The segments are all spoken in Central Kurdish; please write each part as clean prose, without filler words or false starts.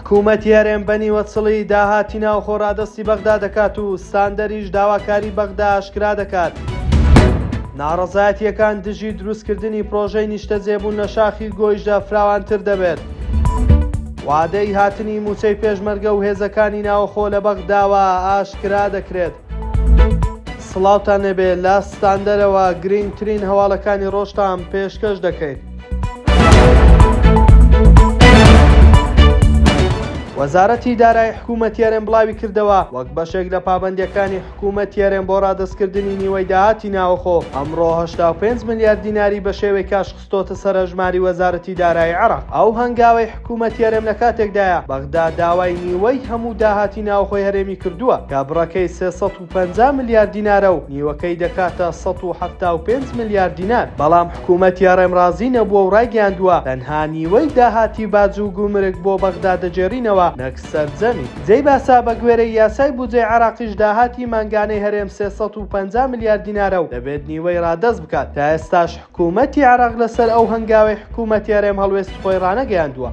حکوومەتی هەرێم بەنی وەچڵی داهاتی ناوخۆ ڕادەستی بەغدا دەکات و ستاندەریش داواکاری بەغدا ئاشکرا دەکات. ناڕەزایەتیەکان دژی دروستکردنی پرۆژەی نیشتەجێبوون لە شاخی گۆیژدا فراوانتر دەبێت. وادەی هاتنی موچەی پێشمەرگە و هێزەکانی ناوخۆ لە بەغداوە ئاشکرا دەکرێت. سڵاوتان لەبێ لە ستاندەرەوە گرنگترین هەواڵەکانی ڕۆژتان پێشکەش دەکەیت. وەزارەتی دارایی حکوومەتی هەرێم بڵاوی کردەوە وەک بەشێک لە پابەندیەکانی حکوومەتی هەرێم بۆ ڕادەستکردنی نیوەی داهاتی ناوخۆ ئەمڕۆ 85 ملیارد دیناری بە شێوەی کاشخستۆتە سەرژماری وەزارەتی دارایی عێراق. ئەو هەنگاوەی حکوومەتی هەرێم لە کاتێکدایە بەغدا داوای نیوەی هەموو داهاتی ناوخۆی هەرێمی کردووە کە بڕەکەی 350 ملیارد دینارە و نیوەکەی دەکاتە 175 ملیارد دینار. بەڵام حکوومەتی هەرێم ڕازی نەبووە و ڕایگەیاندووە تەنها نیوەی داهاتی باج و گومرگ بۆ بەغدا دەجێڕینەوە نەک سەرجەمی. جێی باسا بە گوێرەی یاسای بودجەی عێراقیش داهاتی مانگانەی هەرێم 350 ملیارد دینارە و دەبێت نیوەی ڕادەست بکات. تا ئێستاش حکوومەتی عێراق لەسەر ئەو هەنگاوەی حکوومەتی هەرێم هەڵوێست خۆی ڕانەگەیاندووە.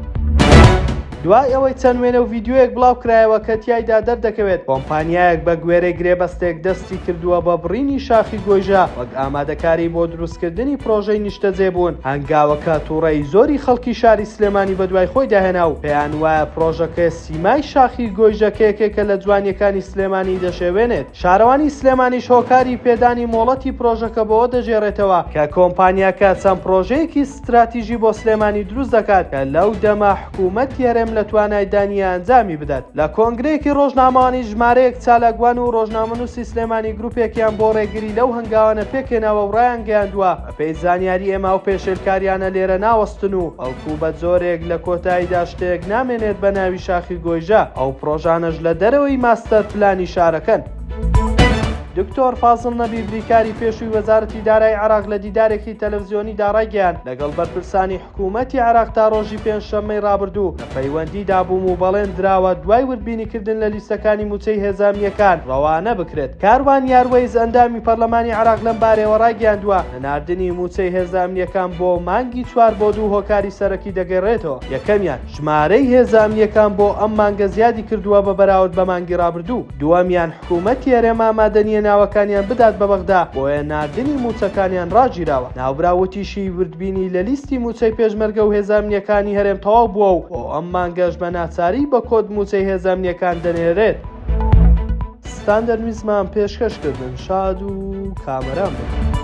دوای ئەوەی چەند وێنە و ڤیدیۆیەک بڵاو کرایەوە کە تیایدا دەردەکەوێت کۆمپانیایەک بە گوێرەی گرێبەستێک دەستی کردووە بە بڕینی شاخی گۆیژە وەک ئامادەکاری بۆ دروستکردنی پرۆژەی نیشتەجێبوون. هەنگاوەکە تووڕەی زۆری خەڵکی شاری سلێمانی بە دوای خۆی داهێنا و پێیان وایە پرۆژەکە سیمای شاخی گۆیژەکەیەکێکە لە جوانیەکانی سلێمانی دەشێوێنێت. شارەوانی سلێمانیش هۆکاری پێدانی مۆڵەتی پرۆژەکە بەوە دەژێڕێتەوە کە کۆمپانیاکە چەند پرۆژەیەکی ستراتیژی بۆ سلێمانی دروست دەکات کە لەو دەما حکوومەتی هەرێم لە توانای دانی ئەنجامی بدات. لە کۆنگرەیەکی ڕۆژنامەوانی ژمارەیەک چالاکوان و ڕۆژنامەنووسی سلێمانی گروپێکیان بۆ ڕێگری لەو هەنگاوانە پێکێناوە و ڕایان گەیاندووە بەپێی زانیاری ئێمە و پێشێلکاریانە لێرە ناوەستن و ئەوکو بە جۆرێک لە کۆتاییدا شتێک نامێنێت بە ناوی شاخی گۆیژە. ئەو پرۆژانەش لە دەرەوەی ماستەر پلانی شارەکەن. دکتۆر فازڵ نەبی بریکاری پێشووی وەزارەتی دارایی عێراق لە دیدارێکی تەلەڤیزیۆنی داڕایگەیاند لەگەڵ بەرپرسانی حکوومەتی عێراق تا ڕۆژی پێنجشەممەی ڕابردوو لە پەیوەندیدا بووم و بەڵێن دراوە دوای وردبینیکردن لە لیستەکانی موچەی هێزامیەکان ڕەوانە بکرێت. کاروان یاروەیز ئەندامی پەرلەمانی عێراق لەم بارەوە ڕایگەیاندووە لە ناردنی موچەی هێزامیەکان بۆ مانگی 4 بۆ 2 هۆکاری سەرەکی دەگەڕێتەوە. یەکەمیان ژمارەی هێزامیەکان بۆ ئەم مانگە زیادی کردووە بە بەراورد بە مانگی ڕابردوو. دووەمیان حکوومەتی هەرێم ئامادەنیە ناوەکانیان بدات بە بەغدا بۆیە ناردنی موچەکانیان ڕاگیراوە. ناوبراوەتیشی وردبینی لە لیستی موچەی پێشمەرگە و هێزامیەکانی هەرێم تەواو بووە و بۆ ئەم مانگەش بە ناچاری بە کۆد موچەی هێزامیەکان دەنێرێت. ستاندەر میزمان پێشکەشکردن شاد و کامەران بن.